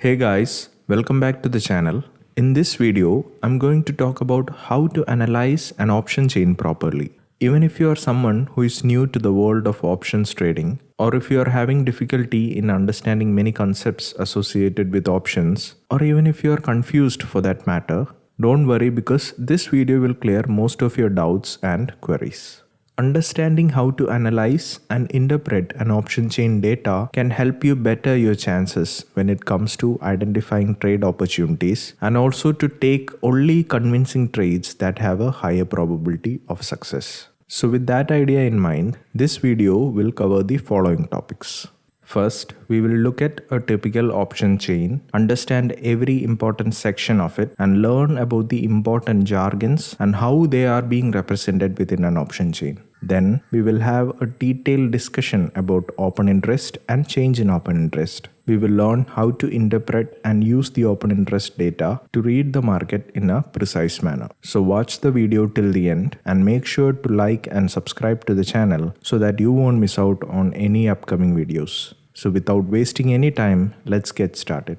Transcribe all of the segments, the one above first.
Hey guys, welcome back to the channel. In this video, I'm going to talk about how to analyze an option chain properly. Even if you are someone who is new to the world of options trading, or if you are having difficulty in understanding many concepts associated with options, or even if you are confused for that matter, don't worry because this video will clear most of your doubts and queries. Understanding how to analyze and interpret an option chain data can help you better your chances when it comes to identifying trade opportunities and also to take only convincing trades that have a higher probability of success. So with that idea in mind, this video will cover the following topics. First, we will look at a typical option chain, understand every important section of it, and learn about the important jargons and how they are being represented within an option chain. Then, we will have a detailed discussion about open interest and change in open interest. We will learn how to interpret and use the open interest data to read the market in a precise manner. So watch the video till the end and make sure to like and subscribe to the channel so that you won't miss out on any upcoming videos. So without wasting any time, let's get started.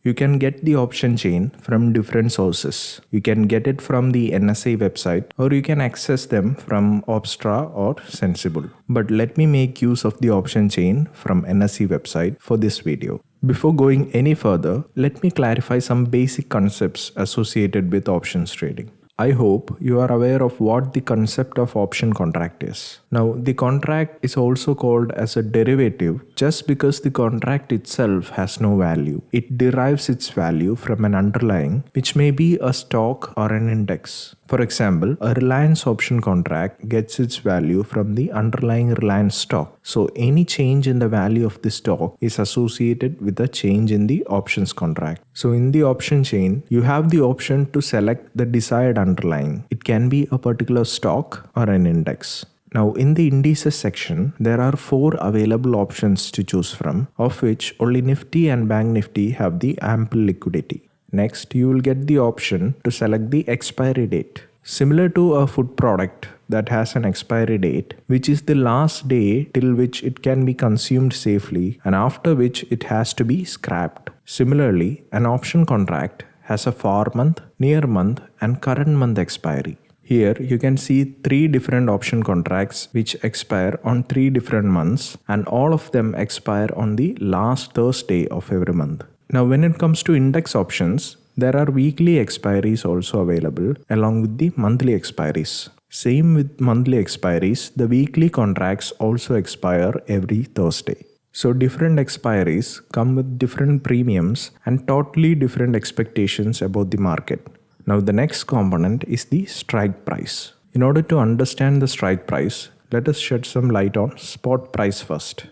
You can get the option chain from different sources. You can get it from the NSE website or you can access them from Opstra or Sensible. But let me make use of the option chain from NSE website for this video. Before going any further, let me clarify some basic concepts associated with options trading. I hope you are aware of what the concept of option contract is. Now, the contract is also called as a derivative just because the contract itself has no value. It derives its value from an underlying, which may be a stock or an index. For example, a Reliance option contract gets its value from the underlying Reliance stock. So any change in the value of the stock is associated with a change in the options contract. So in the option chain, you have the option to select the desired underlying. It can be a particular stock or an index. Now in the indices section, there are 4 available options to choose from, of which only Nifty and Bank Nifty have the ample liquidity. Next, you will get the option to select the expiry date. Similar to a food product that has an expiry date, which is the last day till which it can be consumed safely and after which it has to be scrapped. Similarly, an option contract has a far month, near month and current month expiry. Here you can see 3 different option contracts which expire on 3 different months and all of them expire on the last Thursday of every month. Now when it comes to index options, there are weekly expiries also available along with the monthly expiries. Same with monthly expiries, the weekly contracts also expire every Thursday. So different expiries come with different premiums and totally different expectations about the market. Now the next component is the strike price. In order to understand the strike price, let us shed some light on spot price first.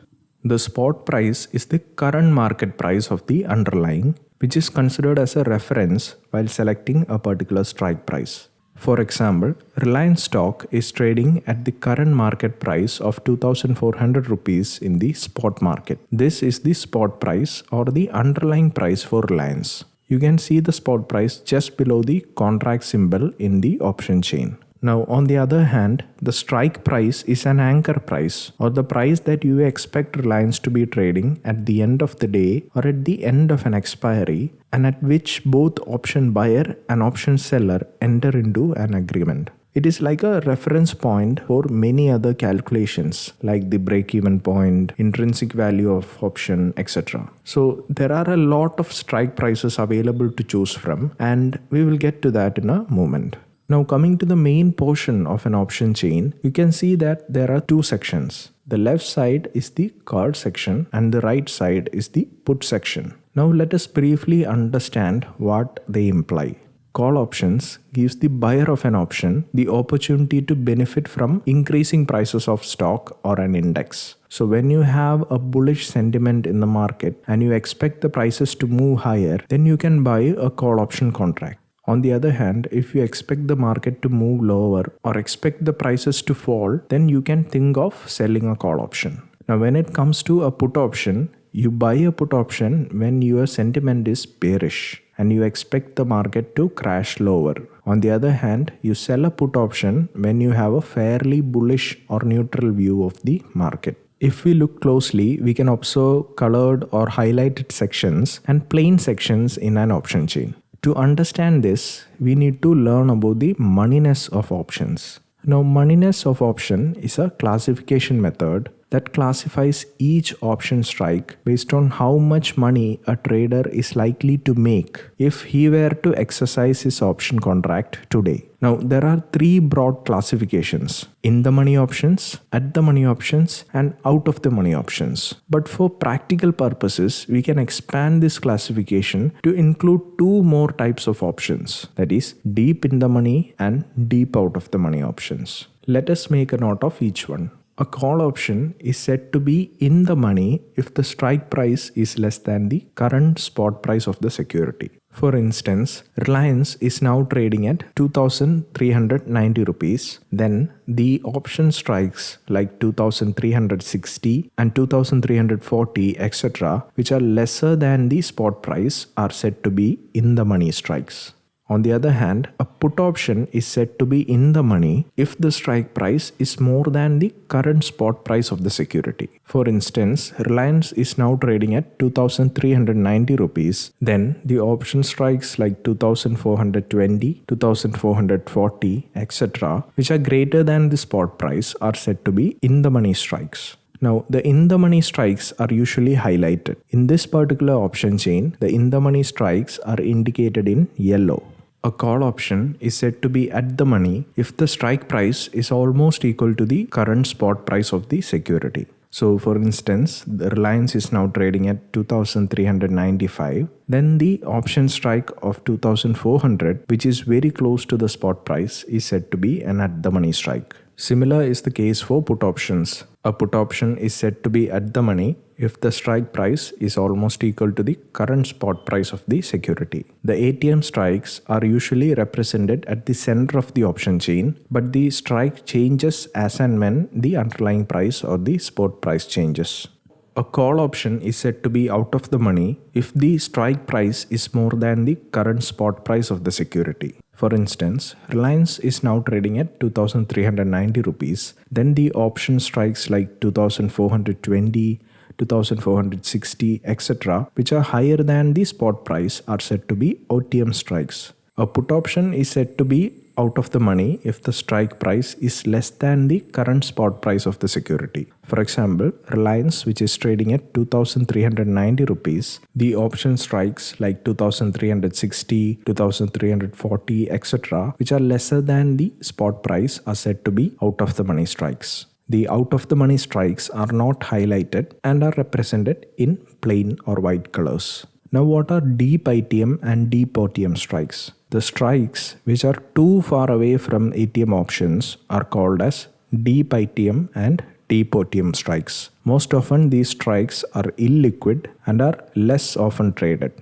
The spot price is the current market price of the underlying, which is considered as a reference while selecting a particular strike price. For example, Reliance stock is trading at the current market price of 2,400 rupees in the spot market. This is the spot price or the underlying price for Reliance. You can see the spot price just below the contract symbol in the option chain. Now on the other hand, the strike price is an anchor price or the price that you expect Reliance to be trading at the end of the day or at the end of an expiry and at which both option buyer and option seller enter into an agreement. It is like a reference point for many other calculations like the break-even point, intrinsic value of option, etc. So there are a lot of strike prices available to choose from and we will get to that in a moment. Now coming to the main portion of an option chain, you can see that there are 2 sections. The left side is the call section and the right side is the put section. Now let us briefly understand what they imply. Call options gives the buyer of an option the opportunity to benefit from increasing prices of stock or an index. So when you have a bullish sentiment in the market and you expect the prices to move higher, then you can buy a call option contract. On the other hand, if you expect the market to move lower or expect the prices to fall, then you can think of selling a call option. Now when it comes to a put option, you buy a put option when your sentiment is bearish and you expect the market to crash lower. On the other hand, you sell a put option when you have a fairly bullish or neutral view of the market. If we look closely, we can observe colored or highlighted sections and plain sections in an option chain. To understand this, we need to learn about the moneyness of options. Now, moneyness of option is a classification method that classifies each option strike based on how much money a trader is likely to make if he were to exercise his option contract today. Now, there are three broad classifications: in the money options, at the money options, and out of the money options. But for practical purposes, we can expand this classification to include two more types of options, that is, deep in the money and deep out of the money options. Let us make a note of each one. A call option is said to be in the money if the strike price is less than the current spot price of the security. For instance, Reliance is now trading at 2,390 rupees. Then the option strikes like 2,360 and 2,340, etc., which are lesser than the spot price, are said to be in the money strikes. On the other hand, a put option is said to be in the money if the strike price is more than the current spot price of the security. For instance, Reliance is now trading at 2,390 rupees. Then the option strikes like 2,420, 2,440, etc., which are greater than the spot price, are said to be in the money strikes. Now, the in the money strikes are usually highlighted. In this particular option chain, the in the money strikes are indicated in yellow. A call option is said to be at the money if the strike price is almost equal to the current spot price of the security. So, for instance, the Reliance is now trading at 2,395. Then the option strike of 2,400, which is very close to the spot price, is said to be an at the money strike. Similar is the case for put options. A put option is said to be at the money if the strike price is almost equal to the current spot price of the security. The ATM strikes are usually represented at the center of the option chain, but the strike changes as and when the underlying price or the spot price changes. A call option is said to be out of the money if the strike price is more than the current spot price of the security. For instance, Reliance is now trading at 2,390 rupees. Then the option strikes like 2,420, 2,460, etc., which are higher than the spot price, are said to be OTM strikes. A put option is said to be out of the money if the strike price is less than the current spot price of the security. For example, Reliance, which is trading at 2,390 rupees, the option strikes like 2,360, 2,340, etc., which are lesser than the spot price, are said to be out of the money strikes. The out of the money strikes are not highlighted and are represented in plain or white colors. Now, what are deep ITM and deep OTM strikes? The strikes which are too far away from ATM options are called as deep ITM and deep OTM strikes. Most often these strikes are illiquid and are less often traded.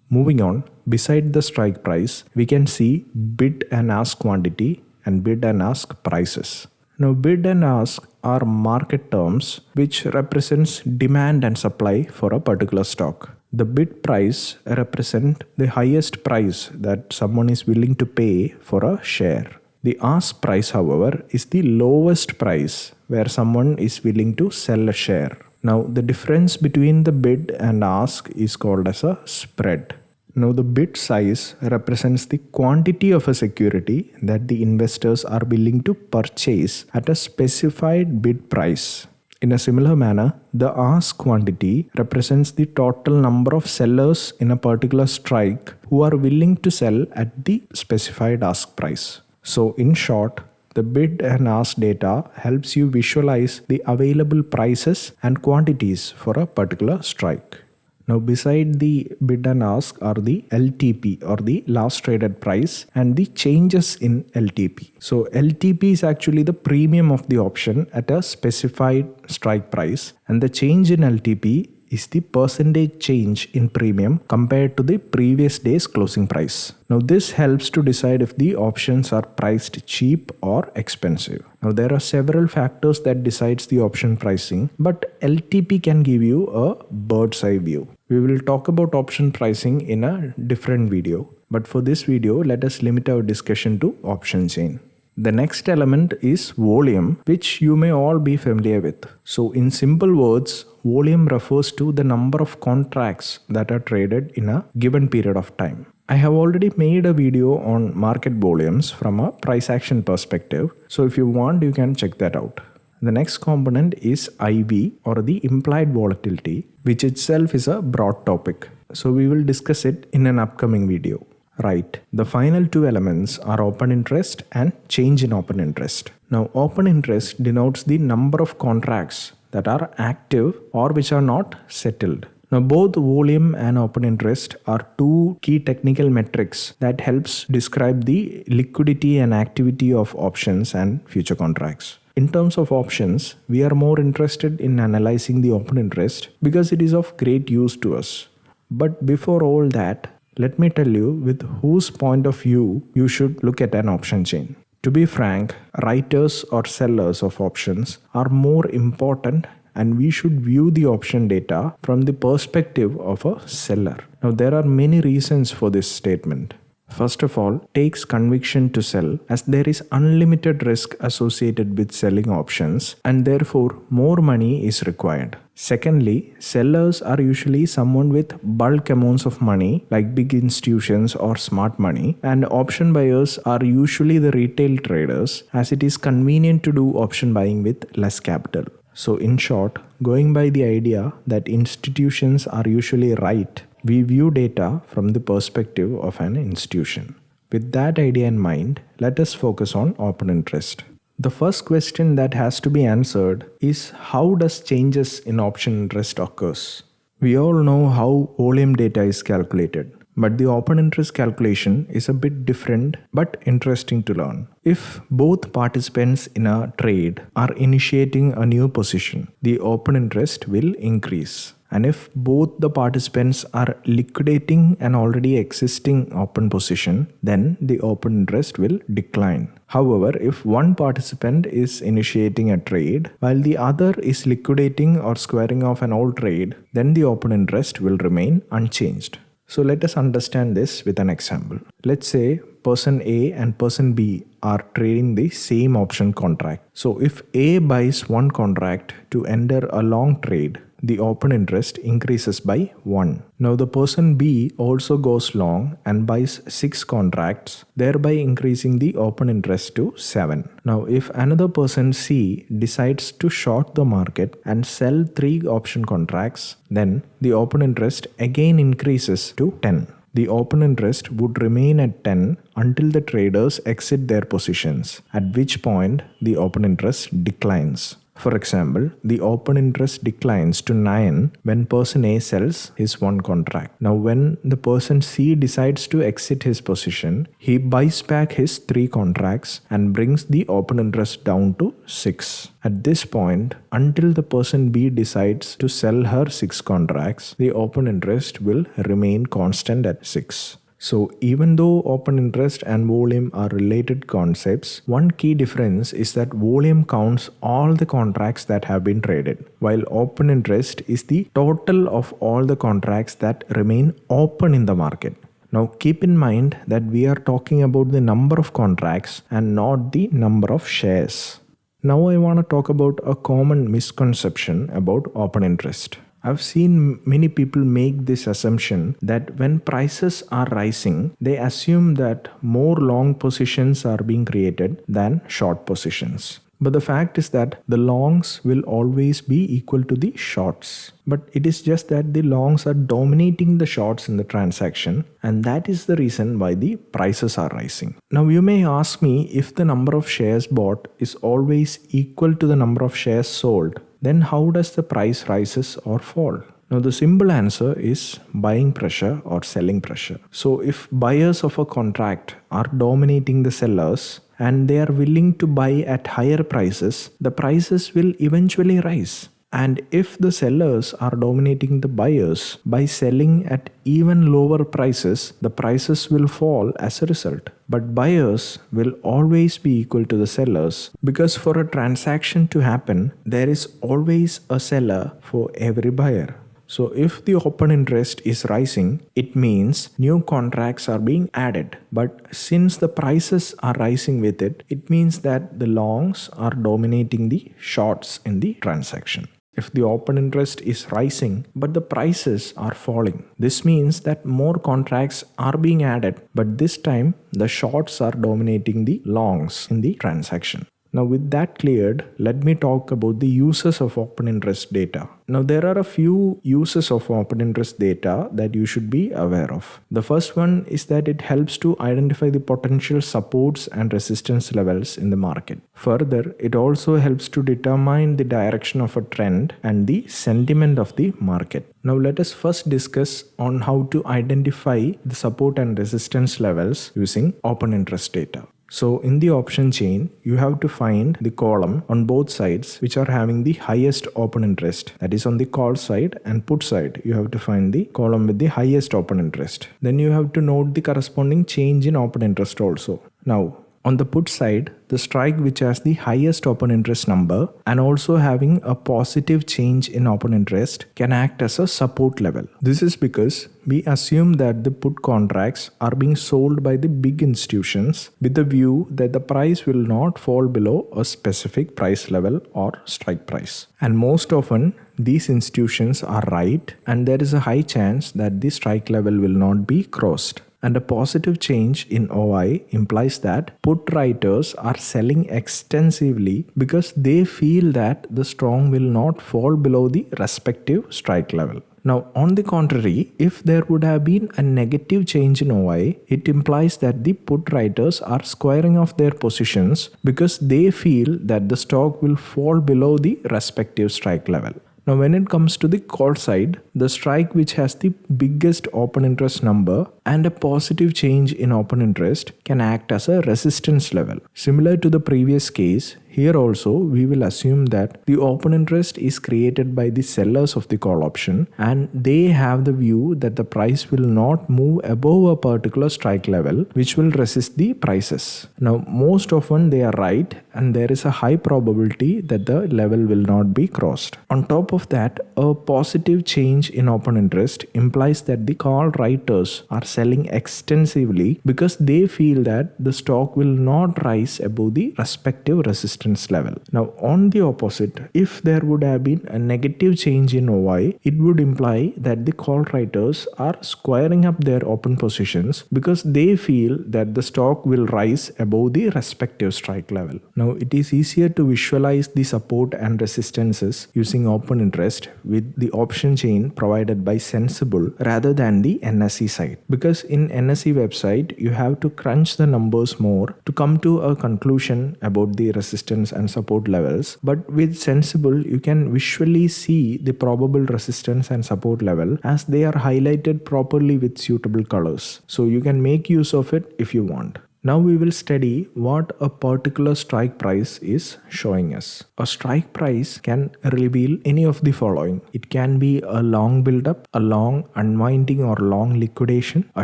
Moving on, beside the strike price, we can see bid and ask quantity and bid and ask prices. Now, bid and ask are market terms which represents demand and supply for a particular stock. The bid price represents the highest price that someone is willing to pay for a share. The ask price, however, is the lowest price where someone is willing to sell a share. Now, the difference between the bid and ask is called as a spread. Now, the bid size represents the quantity of a security that the investors are willing to purchase at a specified bid price. In a similar manner, the ask quantity represents the total number of sellers in a particular strike who are willing to sell at the specified ask price. So, in short, the bid and ask data helps you visualize the available prices and quantities for a particular strike. Now, beside the bid and ask are the LTP or the last traded price and the changes in LTP. So, LTP is actually the premium of the option at a specified strike price, and the change in LTP is the percentage change in premium compared to the previous day's closing price. Now, this helps to decide if the options are priced cheap or expensive. Now, there are several factors that decides the option pricing, but LTP can give you a bird's eye view. We will talk about option pricing in a different video, but for this video, let us limit our discussion to option chain. The next element is volume, which you may all be familiar with. So in simple words, volume refers to the number of contracts that are traded in a given period of time. I have already made a video on market volumes from a price action perspective. So if you want, you can check that out. The next component is IV, or the implied volatility, which itself is a broad topic. So we will discuss it in an upcoming video. Right. The final two elements are open interest and change in open interest. Now, open interest denotes the number of contracts that are active or which are not settled. Now, both volume and open interest are two key technical metrics that helps describe the liquidity and activity of options and future contracts. In terms of options, we are more interested in analyzing the open interest because it is of great use to us. But before all that, let me tell you with whose point of view you should look at an option chain. To be frank, writers or sellers of options are more important, and we should view the option data from the perspective of a seller. Now, there are many reasons for this statement. First of all, it takes conviction to sell, as there is unlimited risk associated with selling options, and therefore more money is required. Secondly, sellers are usually someone with bulk amounts of money, like big institutions or smart money, and option buyers are usually the retail traders, as it is convenient to do option buying with less capital. So in short, going by the idea that institutions are usually right, we view data from the perspective of an institution. With that idea in mind, let us focus on open interest. The first question that has to be answered is, how does changes in option interest occurs? We all know how volume data is calculated, but the open interest calculation is a bit different but interesting to learn. If both participants in a trade are initiating a new position, the open interest will increase. And if both the participants are liquidating an already existing open position, then the open interest will decline. However, if one participant is initiating a trade while the other is liquidating or squaring off an old trade, then the open interest will remain unchanged. So let us understand this with an example. Let's say person A and person B are trading the same option contract. So if A buys one contract to enter a long trade, the open interest increases by 1. Now the person B also goes long and buys 6 contracts, thereby increasing the open interest to 7. Now if another person C decides to short the market and sell 3 option contracts, then the open interest again increases to 10. The open interest would remain at 10 until the traders exit their positions, at which point the open interest declines. For example, the open interest declines to 9 when person A sells his one contract. Now when the person C decides to exit his position, he buys back his 3 contracts and brings the open interest down to 6. At this point, until the person B decides to sell her 6 contracts, the open interest will remain constant at 6. So even though open interest and volume are related concepts, one key difference is that volume counts all the contracts that have been traded, while open interest is the total of all the contracts that remain open in the market. Now keep in mind that we are talking about the number of contracts and not the number of shares. Now I want to talk about a common misconception about open interest. I've seen many people make this assumption that when prices are rising, they assume that more long positions are being created than short positions. But the fact is that the longs will always be equal to the shorts. But it is just that the longs are dominating the shorts in the transaction, and that is the reason why the prices are rising. Now you may ask me, if the number of shares bought is always equal to the number of shares sold, then how does the price rises or fall? Now the simple answer is buying pressure or selling pressure. So if buyers of a contract are dominating the sellers and they are willing to buy at higher prices, the prices will eventually rise. And if the sellers are dominating the buyers by selling at even lower prices, the prices will fall as a result. But buyers will always be equal to the sellers, because for a transaction to happen, there is always a seller for every buyer. So if the open interest is rising, it means new contracts are being added. But since the prices are rising with it, it means that the longs are dominating the shorts in the transaction. If the open interest is rising but the prices are falling, this means that more contracts are being added, but this time the shorts are dominating the longs in the transaction. Now with that cleared, let me talk about the uses of open interest data. Now there are a few uses of open interest data that you should be aware of. The first one is that it helps to identify the potential supports and resistance levels in the market. Further, it also helps to determine the direction of a trend and the sentiment of the market. Now let us first discuss on how to identify the support and resistance levels using open interest data. So in the option chain, you have to find the column on both sides which are having the highest open interest. That is on the call side and put side, you have to find the column with the highest open interest. Then you have to note the corresponding change in open interest also. Now, on the put side, the strike which has the highest open interest number and also having a positive change in open interest can act as a support level. This is because we assume that the put contracts are being sold by the big institutions with the view that the price will not fall below a specific price level or strike price. And most often, these institutions are right, and there is a high chance that the strike level will not be crossed. And a positive change in OI implies that put writers are selling extensively because they feel that the strong will not fall below the respective strike level. Now, on the contrary, if there would have been a negative change in OI, it implies that the put writers are squaring off their positions because they feel that the stock will fall below the respective strike level. Now, when it comes to the call side, the strike which has the biggest open interest number and a positive change in open interest can act as a resistance level. Similar to the previous case, here also we will assume that the open interest is created by the sellers of the call option and they have the view that the price will not move above a particular strike level which will resist the prices. Now, most often they are right and there is a high probability that the level will not be crossed. On top of that, a positive change in open interest implies that the call writers are selling extensively because they feel that the stock will not rise above the respective resistance level. Now, on the opposite, if there would have been a negative change in OI, it would imply that the call writers are squaring up their open positions because they feel that the stock will rise above the respective strike level. Now, it is easier to visualize the support and resistances using open interest with the option chain provided by Sensible rather than the NSE side. Because in NSE website, you have to crunch the numbers more to come to a conclusion about the resistance and support levels. But with Sensible, you can visually see the probable resistance and support level as they are highlighted properly with suitable colors. So you can make use of it if you want. Now we will study what a particular strike price is showing us. A strike price can reveal any of the following. It can be a long build-up, a long unwinding or long liquidation, a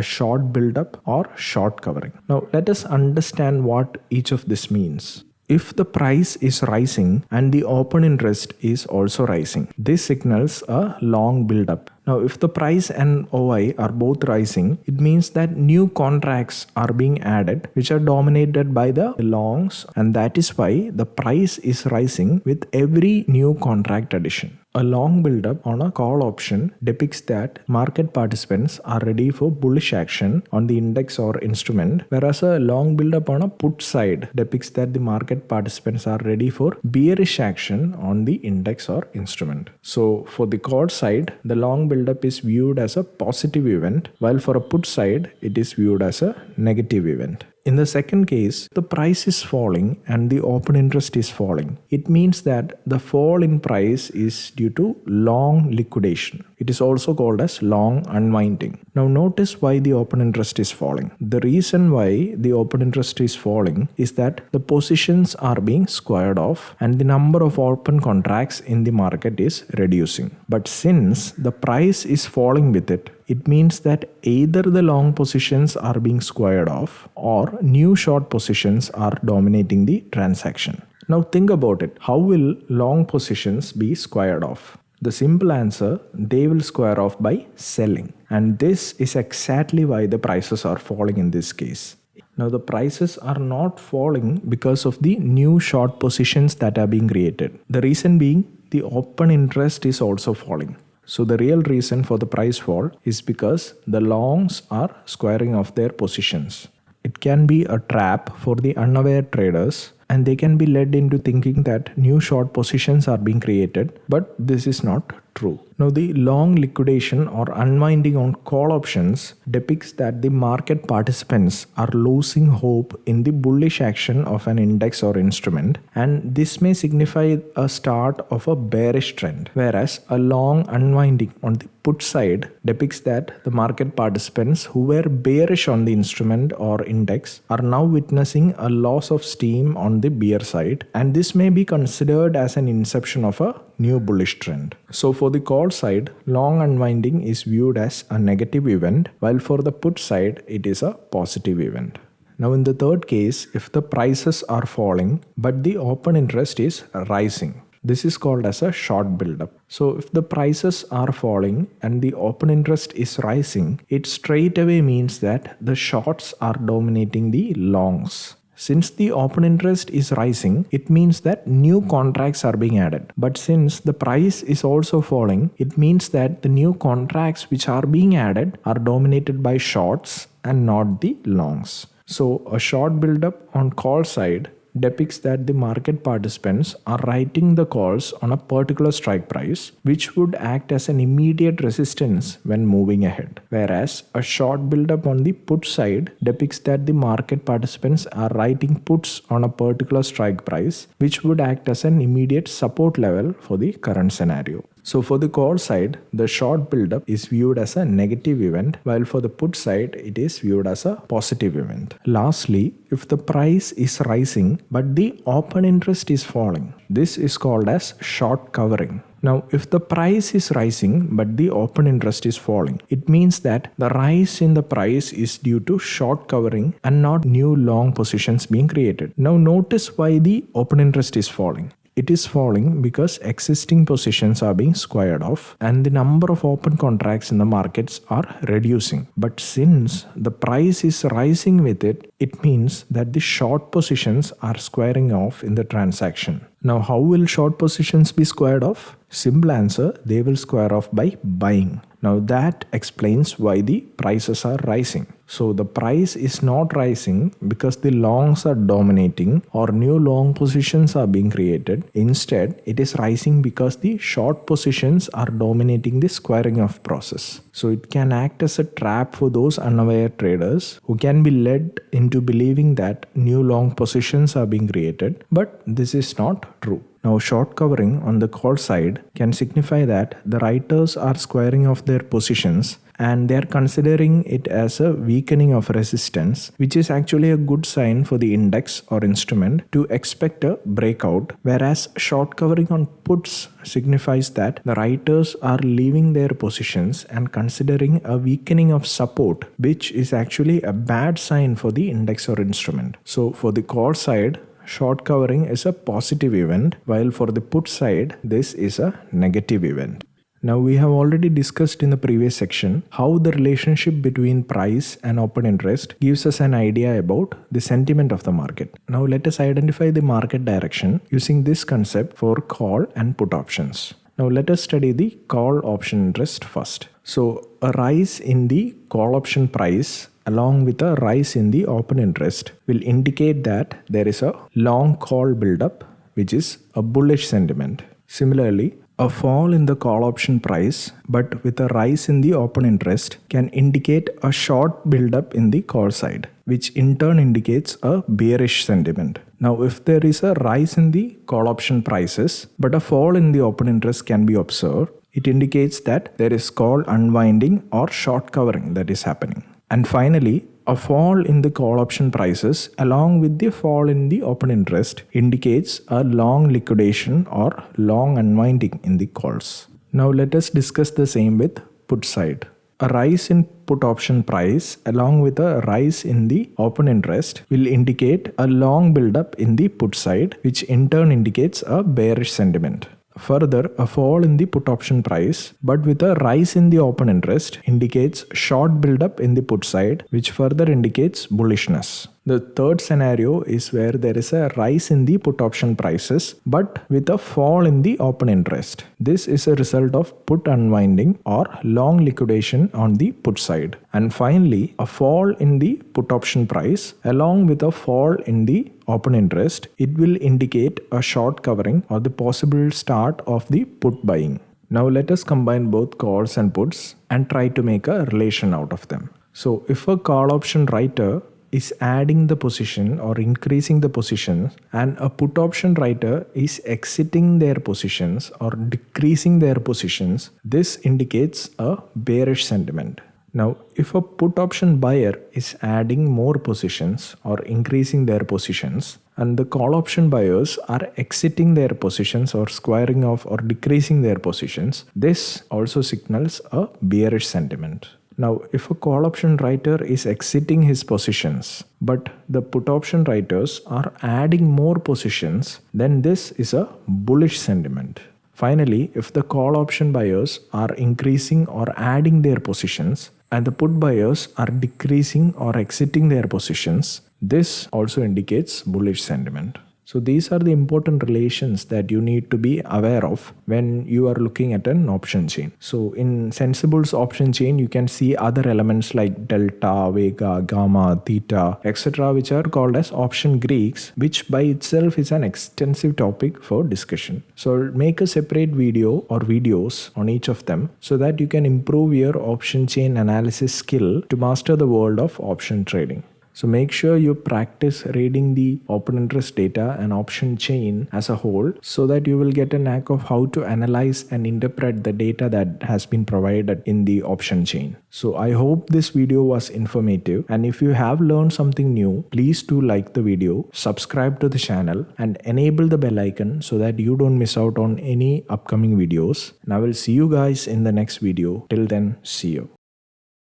short build-up or short covering. Now let us understand what each of this means. If the price is rising and the open interest is also rising, this signals a long build-up. Now, if the price and OI are both rising, it means that new contracts are being added which are dominated by the longs, and that is why the price is rising with every new contract addition. A long build-up on a call option depicts that market participants are ready for bullish action on the index or instrument, whereas a long build-up on a put side depicts that the market participants are ready for bearish action on the index or instrument. So for the call side, the long build-up is viewed as a positive event, while for a put side, it is viewed as a negative event. In the second case, the price is falling and the open interest is falling. It means that the fall in price is due to long liquidation. It is also called as long unwinding. Now notice why the open interest is falling. The reason why the open interest is falling is that the positions are being squared off and the number of open contracts in the market is reducing. But since the price is falling with it, it means that either the long positions are being squared off or new short positions are dominating the transaction. Now think about it. How will long positions be squared off? The simple answer, they will square off by selling. And this is exactly why the prices are falling in this case. Now the prices are not falling because of the new short positions that are being created. The reason being the open interest is also falling. So the real reason for the price fall is because the longs are squaring off their positions. It can be a trap for the unaware traders, and they can be led into thinking that new short positions are being created, but this is not true. Now the long liquidation or unwinding on call options depicts that the market participants are losing hope in the bullish action of an index or instrument, and this may signify a start of a bearish trend, whereas a long unwinding on the put side depicts that the market participants who were bearish on the instrument or index are now witnessing a loss of steam on the bear side, and this may be considered as an inception of a new bullish trend. So for the call side, long unwinding is viewed as a negative event, while for the put side it is a positive event. Now in the third case, if the prices are falling but the open interest is rising, this is called as a short buildup. So if the prices are falling and the open interest is rising, it straight away means that the shorts are dominating the longs. Since the open interest is rising, it means that new contracts are being added. But since the price is also falling, it means that the new contracts which are being added are dominated by shorts and not the longs. So a short buildup on call side depicts that the market participants are writing the calls on a particular strike price, which would act as an immediate resistance when moving ahead. Whereas a short buildup on the put side depicts that the market participants are writing puts on a particular strike price, which would act as an immediate support level for the current scenario. So for the call side, the short buildup is viewed as a negative event, while for the put side, it is viewed as a positive event. Lastly, if the price is rising but the open interest is falling, this is called as short covering. Now, if the price is rising but the open interest is falling, it means that the rise in the price is due to short covering and not new long positions being created. Now, notice why the open interest is falling. It is falling because existing positions are being squared off and the number of open contracts in the markets are reducing. But since the price is rising with it, it means that the short positions are squaring off in the transaction. Now, how will short positions be squared off? Simple answer, they will square off by buying. Now that explains why the prices are rising. So the price is not rising because the longs are dominating or new long positions are being created. Instead, it is rising because the short positions are dominating the squaring off process. So it can act as a trap for those unaware traders who can be led into believing that new long positions are being created, but this is not true. Now, short covering on the call side can signify that the writers are squaring off their positions and they are considering it as a weakening of resistance, which is actually a good sign for the index or instrument to expect a breakout, whereas short covering on puts signifies that the writers are leaving their positions and considering a weakening of support, which is actually a bad sign for the index or instrument. So for the call side, short covering is a positive event, while for the put side, this is a negative event. Now, we have already discussed in the previous section how the relationship between price and open interest gives us an idea about the sentiment of the market. Now, let us identify the market direction using this concept for call and put options. Now, let us study the call option interest first. So, a rise in the call option price along with a rise in the open interest will indicate that there is a long call buildup, which is a bullish sentiment. Similarly, a fall in the call option price but with a rise in the open interest can indicate a short buildup in the call side, which in turn indicates a bearish sentiment. Now, if there is a rise in the call option prices but a fall in the open interest can be observed, it indicates that there is call unwinding or short covering that is happening. And finally, a fall in the call option prices along with the fall in the open interest indicates a long liquidation or long unwinding in the calls. Now let us discuss the same with put side. A rise in put option price along with a rise in the open interest will indicate a long buildup in the put side, which in turn indicates a bearish sentiment. Further, a fall in the put option price but with a rise in the open interest indicates short buildup in the put side, which further indicates bullishness. The third scenario is where there is a rise in the put option prices but with a fall in the open interest. This is a result of put unwinding or long liquidation on the put side. And finally, a fall in the put option price along with a fall in the open interest, it will indicate a short covering or the possible start of the put buying. Now let us combine both calls and puts and try to make a relation out of them. So if a call option writer is adding the position or increasing the positions and a put option writer is exiting their positions or decreasing their positions, this indicates a bearish sentiment. Now, if a put option buyer is adding more positions or increasing their positions and the call option buyers are exiting their positions or squaring off or decreasing their positions, this also signals a bearish sentiment. Now, if a call option writer is exiting his positions, but the put option writers are adding more positions, then this is a bullish sentiment. Finally, if the call option buyers are increasing or adding their positions, and the put buyers are decreasing or exiting their positions, this also indicates bullish sentiment. So these are the important relations that you need to be aware of when you are looking at an option chain. So in Sensible's option chain, you can see other elements like delta, vega, gamma, theta, etc., which are called as option Greeks, which by itself is an extensive topic for discussion. So I'll make a separate video or videos on each of them so that you can improve your option chain analysis skill to master the world of option trading. So make sure you practice reading the open interest data and option chain as a whole so that you will get a knack of how to analyze and interpret the data that has been provided in the option chain. So I hope this video was informative, and if you have learned something new, please do like the video, subscribe to the channel and enable the bell icon so that you don't miss out on any upcoming videos. And I will see you guys in the next video. Till then, see you.